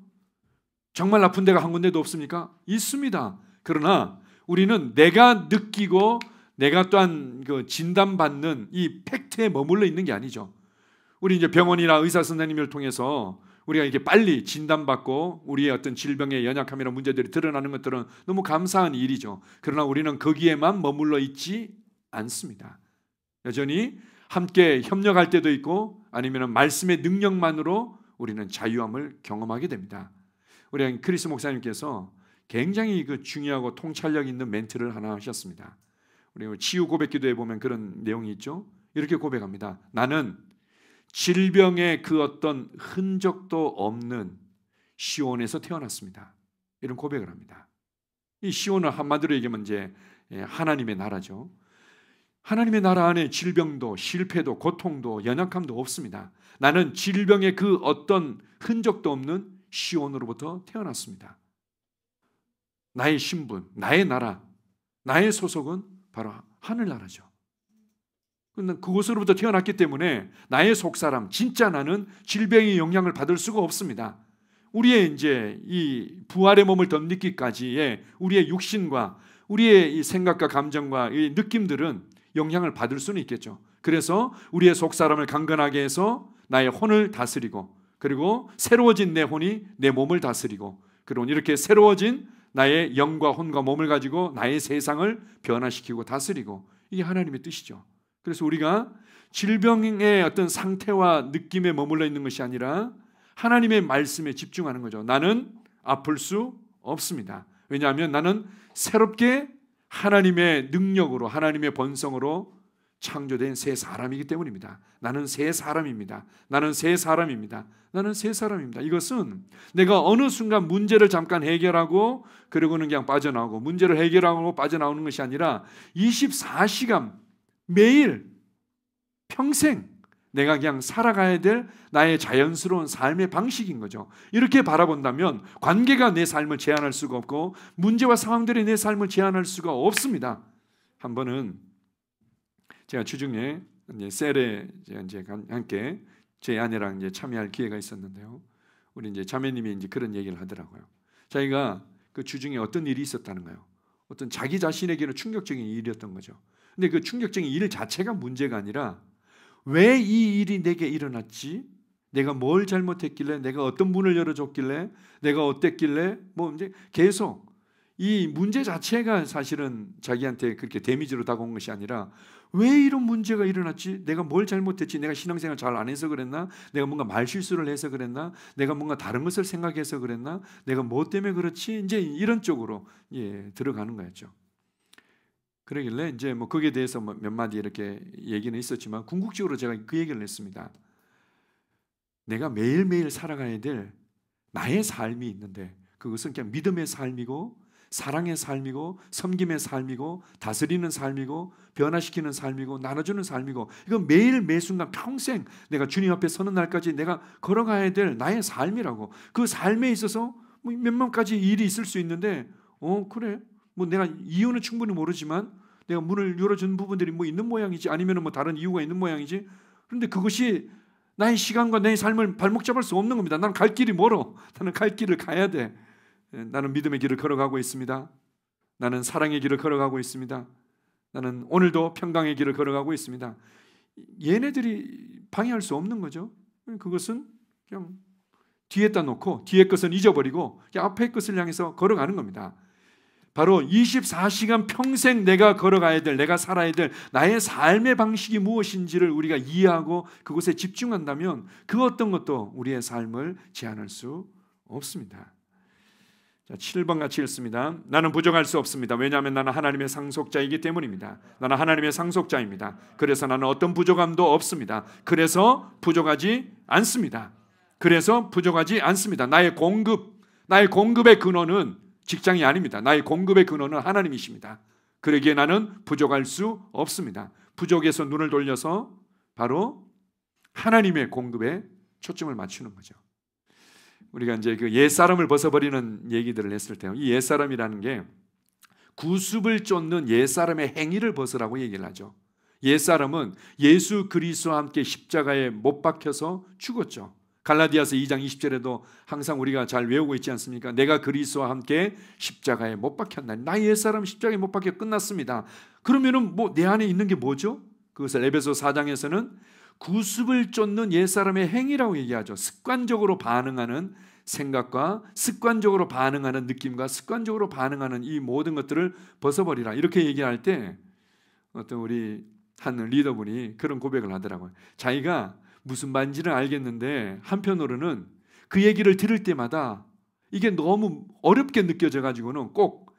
정말 아픈 데가 한 군데도 없습니까? 있습니다. 그러나 우리는 내가 느끼고 내가 또한 그 진단받는 이 팩트에 머물러 있는 게 아니죠. 우리 이제 병원이나 의사 선생님을 통해서 우리가 이게 빨리 진단받고 우리의 어떤 질병의 연약함이나 문제들이 드러나는 것들은 너무 감사한 일이죠. 그러나 우리는 거기에만 머물러 있지 않습니다. 여전히 함께 협력할 때도 있고 아니면 말씀의 능력만으로 우리는 자유함을 경험하게 됩니다. 우리 크리스 목사님께서 굉장히 그 중요하고 통찰력 있는 멘트를 하나 하셨습니다. 우리 치유 고백 기도에 보면 그런 내용이 있죠. 이렇게 고백합니다. 나는 질병의 그 어떤 흔적도 없는 시온에서 태어났습니다. 이런 고백을 합니다. 이 시온은 한마디로 얘기하면 이제 하나님의 나라죠. 하나님의 나라 안에 질병도 실패도 고통도 연약함도 없습니다. 나는 질병의 그 어떤 흔적도 없는 시온으로부터 태어났습니다. 나의 신분, 나의 나라, 나의 소속은 바로 하늘나라죠. 그곳으로부터 태어났기 때문에 나의 속사람, 진짜 나는 질병의 영향을 받을 수가 없습니다. 우리의 이제 이 부활의 몸을 덧입기까지의 우리의 육신과 우리의 이 생각과 감정과 이 느낌들은 영향을 받을 수는 있겠죠. 그래서 우리의 속사람을 강건하게 해서 나의 혼을 다스리고 그리고 새로워진 내 혼이 내 몸을 다스리고 그리고 이렇게 새로워진 나의 영과 혼과 몸을 가지고 나의 세상을 변화시키고 다스리고 이게 하나님의 뜻이죠. 그래서 우리가 질병의 어떤 상태와 느낌에 머물러 있는 것이 아니라 하나님의 말씀에 집중하는 거죠. 나는 아플 수 없습니다. 왜냐하면 나는 새롭게 하나님의 능력으로 하나님의 본성으로 창조된 새 사람이기 때문입니다. 나는 새 사람입니다. 나는 새 사람입니다. 나는 새 사람입니다. 이것은 내가 어느 순간 문제를 잠깐 해결하고 그러고는 그냥 빠져나오고 문제를 해결하고 빠져나오는 것이 아니라 24시간 매일 평생 내가 그냥 살아가야 될 나의 자연스러운 삶의 방식인 거죠. 이렇게 바라본다면 관계가 내 삶을 제한할 수가 없고 문제와 상황들이 내 삶을 제한할 수가 없습니다. 한 번은 제가 주중에 셀에 이제 함께 제 아내랑 이제 참여할 기회가 있었는데요. 우리 이제 자매님이 이제 그런 얘기를 하더라고요. 자기가 그 주중에 어떤 일이 있었다는 거예요. 어떤 자기 자신에게는 충격적인 일이었던 거죠. 근데 그 충격적인 일 자체가 문제가 아니라 왜 이 일이 내게 일어났지? 내가 뭘 잘못했길래? 내가 어떤 문을 열어줬길래? 내가 어땠길래? 뭐 이제 계속 이 문제 자체가 사실은 자기한테 그렇게 데미지로 다가온 것이 아니라 왜 이런 문제가 일어났지? 내가 뭘 잘못했지? 내가 신앙생활 잘 안 해서 그랬나? 내가 뭔가 말실수를 해서 그랬나? 내가 뭔가 다른 것을 생각해서 그랬나? 내가 뭐 때문에 그렇지? 이제 이런 쪽으로 들어가는 거였죠. 그러길래 이제 뭐 거기에 대해서 몇 마디 이렇게 얘기는 있었지만 궁극적으로 제가 그 얘기를 했습니다. 내가 매일매일 살아가야 될 나의 삶이 있는데 그것은 그냥 믿음의 삶이고 사랑의 삶이고 섬김의 삶이고 다스리는 삶이고 변화시키는 삶이고 나눠주는 삶이고 이건 매일 매순간 평생 내가 주님 앞에 서는 날까지 내가 걸어가야 될 나의 삶이라고. 그 삶에 있어서 뭐 몇몇 가지 일이 있을 수 있는데 그래 뭐 내가 이유는 충분히 모르지만 내가 문을 열어준 부분들이 뭐 있는 모양이지 아니면 뭐 다른 이유가 있는 모양이지. 그런데 그것이 나의 시간과 내 삶을 발목 잡을 수 없는 겁니다. 나는 갈 길이 멀어. 나는 갈 길을 가야 돼. 나는 믿음의 길을 걸어가고 있습니다. 나는 사랑의 길을 걸어가고 있습니다. 나는 오늘도 평강의 길을 걸어가고 있습니다. 얘네들이 방해할 수 없는 거죠. 그것은 그냥 뒤에다 놓고 뒤의 것은 잊어버리고 앞의 것을 향해서 걸어가는 겁니다. 바로 24시간 평생 내가 걸어가야 될, 내가 살아야 될 나의 삶의 방식이 무엇인지를 우리가 이해하고 그것에 집중한다면 그 어떤 것도 우리의 삶을 제한할 수 없습니다. 자, 7번 같이 읽습니다. 나는 부족할 수 없습니다. 왜냐하면 나는 하나님의 상속자이기 때문입니다. 나는 하나님의 상속자입니다. 그래서 나는 어떤 부족함도 없습니다. 그래서 부족하지 않습니다. 그래서 부족하지 않습니다. 나의 공급의 근원은 직장이 아닙니다. 나의 공급의 근원은 하나님이십니다. 그러기에 나는 부족할 수 없습니다. 부족에서 눈을 돌려서 바로 하나님의 공급에 초점을 맞추는 거죠. 우리가 이제 그 옛사람을 벗어버리는 얘기들을 했을 때 이 옛사람이라는 게 구습을 쫓는 옛사람의 행위를 벗으라고 얘기를 하죠. 옛사람은 예수 그리스도와 함께 십자가에 못 박혀서 죽었죠. 갈라디아서 2장 20절에도 항상 우리가 잘 외우고 있지 않습니까? 내가 그리스도와 함께 십자가에 못 박혔나니 나의 옛사람 십자가에 못 박혀 끝났습니다. 그러면은 뭐 내 안에 있는 게 뭐죠? 그것을 에베소 4장에서는 구습을 쫓는 옛사람의 행위라고 얘기하죠. 습관적으로 반응하는 생각과 습관적으로 반응하는 느낌과 습관적으로 반응하는 이 모든 것들을 벗어버리라. 이렇게 얘기할 때 어떤 우리 한 리더분이 그런 고백을 하더라고요. 자기가 무슨 말인지는 알겠는데 한편으로는 그 얘기를 들을 때마다 이게 너무 어렵게 느껴져 가지고는 꼭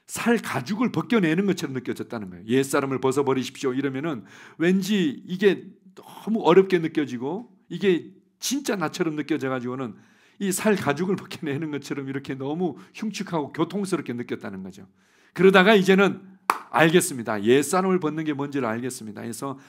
살 가죽을 벗겨내는 것처럼 느껴졌다는 거예요. 옛사람을 벗어버리십시오 이러면은 왠지 이게 너무 어렵게 느껴지고 이게 진짜 나처럼 느껴져 가지고는 이 살 가죽을 벗겨내는 것처럼 이렇게 너무 흉측하고 교통스럽게 느꼈다는 거죠. 그러다가 이제는 알겠습니다. 옛사람을 벗는 게 뭔지를 알겠습니다. 그래서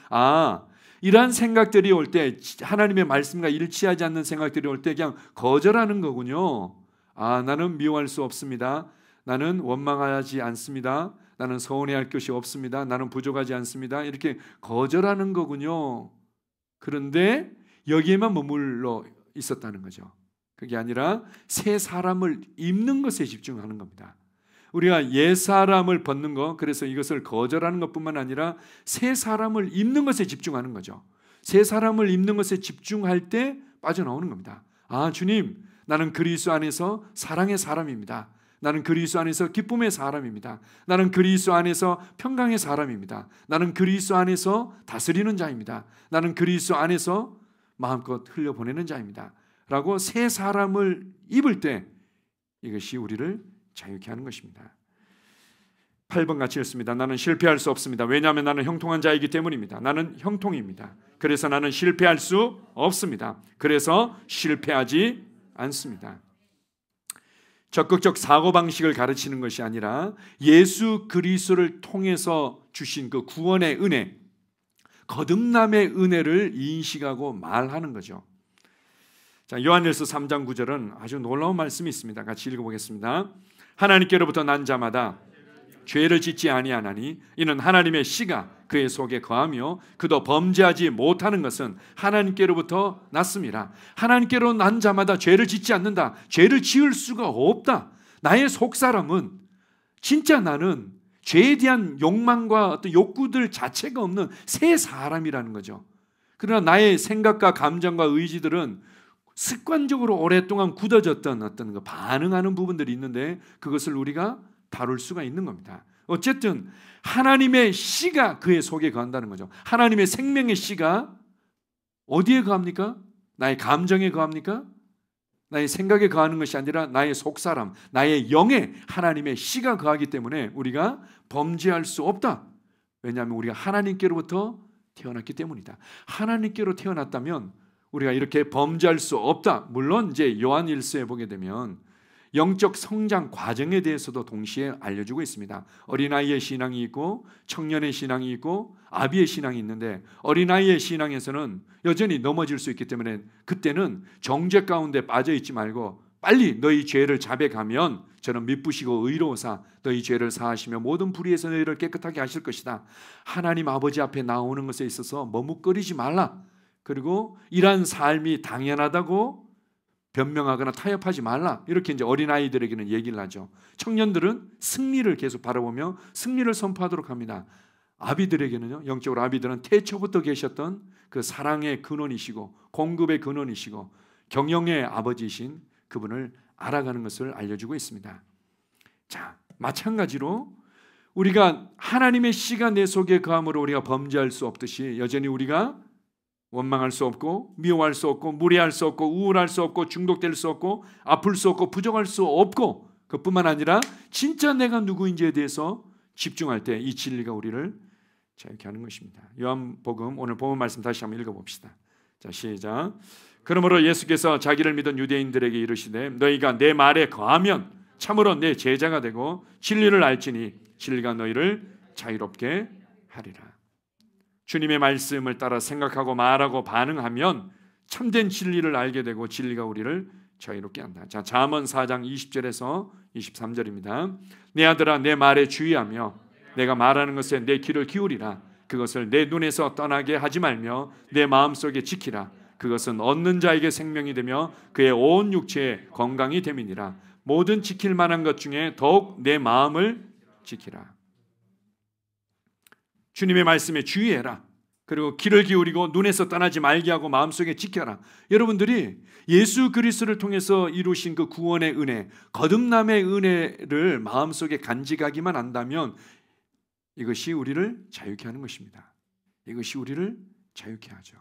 이러한 생각들이 올 때 하나님의 말씀과 일치하지 않는 생각들이 올 때 그냥 거절하는 거군요. 나는 미워할 수 없습니다. 나는 원망하지 않습니다. 나는 서운해할 것이 없습니다. 나는 부족하지 않습니다. 이렇게 거절하는 거군요. 그런데 여기에만 머물러 있었다는 거죠. 그게 아니라 새 사람을 입는 것에 집중하는 겁니다. 우리가 옛 사람을 벗는 것, 그래서 이것을 거절하는 것뿐만 아니라 새 사람을 입는 것에 집중하는 거죠. 새 사람을 입는 것에 집중할 때 빠져나오는 겁니다. 주님, 나는 그리스도 안에서 사랑의 사람입니다. 나는 그리스도 안에서 기쁨의 사람입니다. 나는 그리스도 안에서 평강의 사람입니다. 나는 그리스도 안에서 다스리는 자입니다. 나는 그리스도 안에서 마음껏 흘려보내는 자입니다. 라고 새 사람을 입을 때 이것이 우리를 자유케 하는 것입니다. 8번 같이 읽습니다. 나는 실패할 수 없습니다. 왜냐하면 나는 형통한 자이기 때문입니다. 나는 형통입니다. 그래서 나는 실패할 수 없습니다. 그래서 실패하지 않습니다. 적극적 사고방식을 가르치는 것이 아니라 예수 그리스도를 통해서 주신 그 구원의 은혜, 거듭남의 은혜를 인식하고 말하는 거죠. 자, 요한일서 3장 9절은 아주 놀라운 말씀이 있습니다. 같이 읽어보겠습니다. 하나님께로부터 난 자마다 죄를 짓지 아니하나니 이는 하나님의 씨가 그의 속에 거하며 그도 범죄하지 못하는 것은 하나님께로부터 났습니다. 하나님께로 난 자마다 죄를 짓지 않는다. 죄를 지을 수가 없다. 나의 속사람은 진짜 나는 죄에 대한 욕망과 어떤 욕구들 자체가 없는 새 사람이라는 거죠. 그러나 나의 생각과 감정과 의지들은 습관적으로 오랫동안 굳어졌던 어떤 반응하는 부분들이 있는데 그것을 우리가 다룰 수가 있는 겁니다. 어쨌든 하나님의 씨가 그의 속에 거한다는 거죠. 하나님의 생명의 씨가 어디에 거합니까? 나의 감정에 거합니까? 나의 생각에 거하는 것이 아니라 나의 속사람, 나의 영에 하나님의 씨가 거하기 때문에 우리가 범죄할 수 없다. 왜냐하면 우리가 하나님께로부터 태어났기 때문이다. 하나님께로 태어났다면 우리가 이렇게 범죄할 수 없다. 물론 이제 요한 1서에 보게 되면 영적 성장 과정에 대해서도 동시에 알려주고 있습니다. 어린아이의 신앙이 있고 청년의 신앙이 있고 아비의 신앙이 있는데 어린아이의 신앙에서는 여전히 넘어질 수 있기 때문에 그때는 정죄 가운데 빠져 있지 말고 빨리 너희 죄를 자백하면 저는 미쁘시고 의로우사 너희 죄를 사하시며 모든 불의에서 너희를 깨끗하게 하실 것이다. 하나님 아버지 앞에 나오는 것에 있어서 머뭇거리지 말라. 그리고 이러한 삶이 당연하다고 변명하거나 타협하지 말라. 이렇게 이제 어린아이들에게는 얘기를 하죠. 청년들은 승리를 계속 바라보며 승리를 선포하도록 합니다. 아비들에게는요, 영적으로 아비들은 태초부터 계셨던 그 사랑의 근원이시고 공급의 근원이시고 경영의 아버지이신 그분을 알아가는 것을 알려주고 있습니다. 자, 마찬가지로 우리가 하나님의 씨가 내 속에 거함으로 우리가 범죄할 수 없듯이 여전히 우리가 원망할 수 없고 미워할 수 없고 무례할 수 없고 우울할 수 없고 중독될 수 없고 아플 수 없고 부정할 수 없고 그뿐만 아니라 진짜 내가 누구인지에 대해서 집중할 때 이 진리가 우리를 자유케 하는 것입니다. 요한복음 오늘 본문 말씀 다시 한번 읽어봅시다. 자, 시작. 그러므로 예수께서 자기를 믿은 유대인들에게 이르시되 너희가 내 말에 거하면 참으로 내 제자가 되고 진리를 알지니 진리가 너희를 자유롭게 하리라. 주님의 말씀을 따라 생각하고 말하고 반응하면 참된 진리를 알게 되고 진리가 우리를 자유롭게 한다. 자, 잠언 4장 20절에서 23절입니다. 내 아들아 내 말에 주의하며 내가 말하는 것에 내 귀를 기울이라. 그것을 내 눈에서 떠나게 하지 말며 내 마음속에 지키라. 그것은 얻는 자에게 생명이 되며 그의 온 육체에 건강이 됨이니라. 모든 지킬 만한 것 중에 더욱 내 마음을 지키라. 주님의 말씀에 주의해라. 그리고 귀를 기울이고 눈에서 떠나지 말게 하고 마음속에 지켜라. 여러분들이 예수 그리스도를 통해서 이루신 그 구원의 은혜, 거듭남의 은혜를 마음속에 간직하기만 한다면 이것이 우리를 자유케 하는 것입니다. 이것이 우리를 자유케 하죠.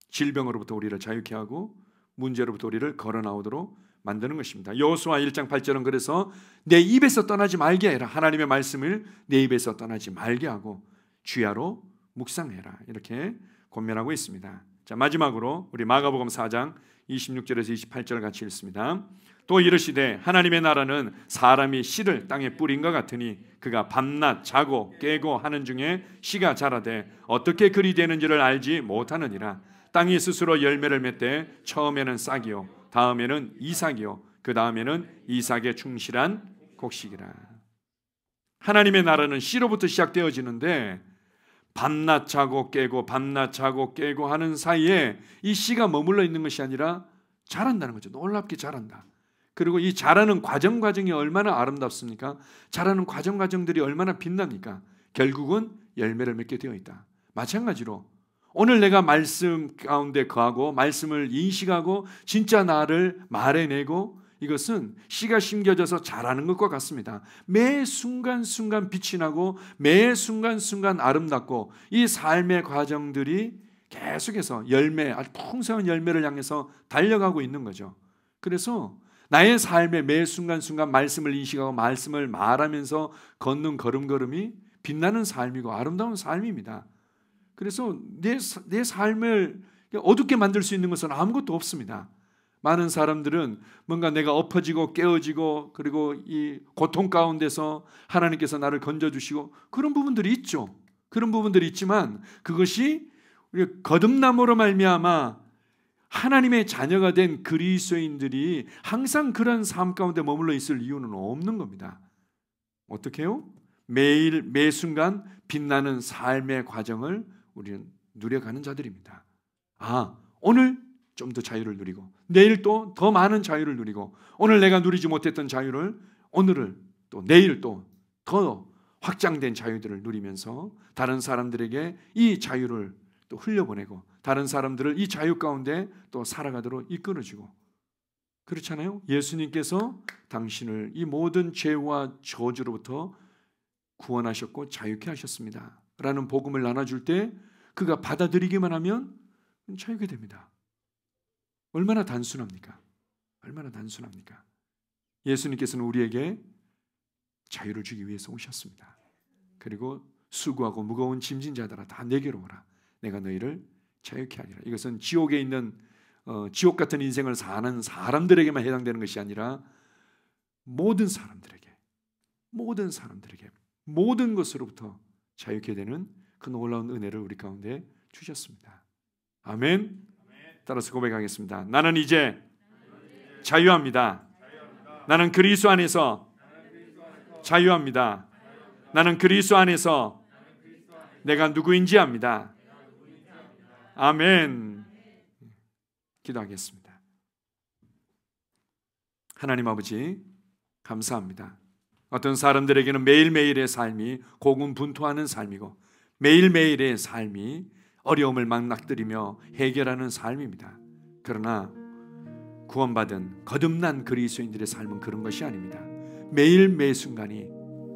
질병으로부터 우리를 자유케 하고 문제로부터 우리를 걸어 나오도록 만드는 것입니다. 여호수아 1장 8절은 그래서 내 입에서 떠나지 말게 해라. 하나님의 말씀을 내 입에서 떠나지 말게 하고 주야로 묵상해라. 이렇게 권면하고 있습니다. 자, 마지막으로 우리 마가복음 4장 26절에서 28절 같이 읽습니다. 또 이르시되 하나님의 나라는 사람이 씨를 땅에 뿌린 것 같으니 그가 밤낮 자고 깨고 하는 중에 씨가 자라되 어떻게 그리 되는지를 알지 못하느니라. 땅이 스스로 열매를 맺되 처음에는 싹이요 다음에는 이삭이요 그 다음에는 이삭의 충실한 곡식이라. 하나님의 나라는 씨로부터 시작되어지는데 밤낮 자고 깨고 밤낮 자고 깨고 하는 사이에 이 씨가 머물러 있는 것이 아니라 자란다는 거죠. 놀랍게 자란다. 그리고 이 자라는 과정이 얼마나 아름답습니까? 자라는 과정들이 얼마나 빛납니까? 결국은 열매를 맺게 되어 있다. 마찬가지로 오늘 내가 말씀 가운데 거하고 말씀을 인식하고 진짜 나를 말해내고 이것은 씨가 심겨져서 자라는 것과 같습니다. 매 순간순간 빛이 나고 매 순간순간 아름답고 이 삶의 과정들이 계속해서 열매, 아주 풍성한 열매를 향해서 달려가고 있는 거죠. 그래서 나의 삶의 매 순간순간 말씀을 인식하고 말씀을 말하면서 걷는 걸음걸음이 빛나는 삶이고 아름다운 삶입니다. 그래서 내 삶을 어둡게 만들 수 있는 것은 아무것도 없습니다. 많은 사람들은 뭔가 내가 엎어지고 깨어지고 그리고 이 고통 가운데서 하나님께서 나를 건져주시고 그런 부분들이 있죠. 그런 부분들이 있지만 그것이 우리 거듭남으로 말미암아 하나님의 자녀가 된 그리스도인들이 항상 그런 삶 가운데 머물러 있을 이유는 없는 겁니다. 어떻게 해요? 매일 매 순간 빛나는 삶의 과정을 우리는 누려가는 자들입니다. 오늘 좀 더 자유를 누리고 내일 또 더 많은 자유를 누리고 오늘 내가 누리지 못했던 자유를 오늘을 또 내일 또 더 확장된 자유들을 누리면서 다른 사람들에게 이 자유를 또 흘려보내고 다른 사람들을 이 자유 가운데 또 살아가도록 이끌어주고, 그렇잖아요. 예수님께서 당신을 이 모든 죄와 저주로부터 구원하셨고 자유케 하셨습니다 라는 복음을 나눠줄 때 그가 받아들이기만 하면 자유게 됩니다. 얼마나 단순합니까? 얼마나 단순합니까? 예수님께서는 우리에게 자유를 주기 위해서 오셨습니다. 그리고 수고하고 무거운 짐진 자들아 다 내게로 오라. 내가 너희를 자유케 하리라. 이것은 지옥에 있는 지옥 같은 인생을 사는 사람들에게만 해당되는 것이 아니라 모든 사람들에게 모든 것으로부터 자유케 되는 그 놀라운 은혜를 우리 가운데 주셨습니다. 아멘. 따라서 고백하겠습니다. 나는 이제 자유합니다. 나는 그리스도 안에서 자유합니다. 나는 그리스도 안에서 내가 누구인지 압니다. 아멘. 기도하겠습니다. 하나님 아버지, 감사합니다. 어떤 사람들에게는 매일매일의 삶이 고군분투하는 삶이고 매일매일의 삶이 어려움을 망락들이며 해결하는 삶입니다. 그러나 구원받은 거듭난 그리스도인들의 삶은 그런 것이 아닙니다. 매일 매순간이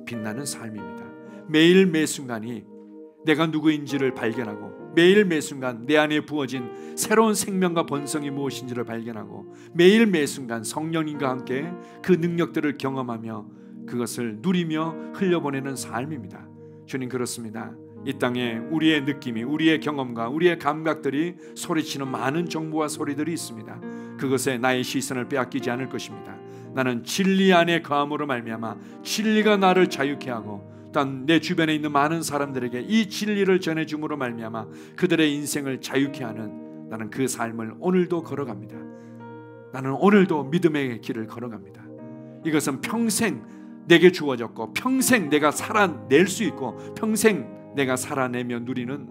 빛나는 삶입니다. 매일 매순간이 내가 누구인지를 발견하고 매일 매순간 내 안에 부어진 새로운 생명과 본성이 무엇인지를 발견하고 매일 매순간 성령님과 함께 그 능력들을 경험하며 그것을 누리며 흘려보내는 삶입니다. 주님, 그렇습니다. 이 땅에 우리의 느낌이, 우리의 경험과 우리의 감각들이 소리치는 많은 정보와 소리들이 있습니다. 그것에 나의 시선을 빼앗기지 않을 것입니다. 나는 진리 안에 거함으로 말미암아 진리가 나를 자유케 하고 또한 내 주변에 있는 많은 사람들에게 이 진리를 전해줌으로 말미암아 그들의 인생을 자유케 하는 나는 그 삶을 오늘도 걸어갑니다. 나는 오늘도 믿음의 길을 걸어갑니다. 이것은 평생 내게 주어졌고 평생 내가 살아낼 수 있고 평생 내가 살아내며 누리는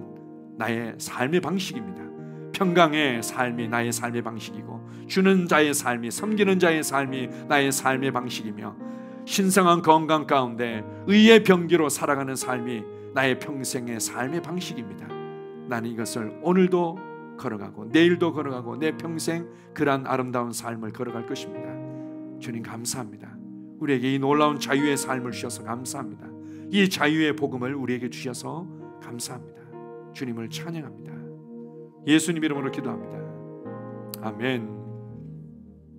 나의 삶의 방식입니다. 평강의 삶이 나의 삶의 방식이고 주는 자의 삶이, 섬기는 자의 삶이 나의 삶의 방식이며 신성한 건강 가운데 의의 병기로 살아가는 삶이 나의 평생의 삶의 방식입니다. 나는 이것을 오늘도 걸어가고 내일도 걸어가고 내 평생 그러한 아름다운 삶을 걸어갈 것입니다. 주님, 감사합니다. 우리에게 이 놀라운 자유의 삶을 주셔서 감사합니다. 이 자유의 복음을 우리에게 주셔서 감사합니다. 주님을 찬양합니다. 예수님 이름으로 기도합니다. 아멘.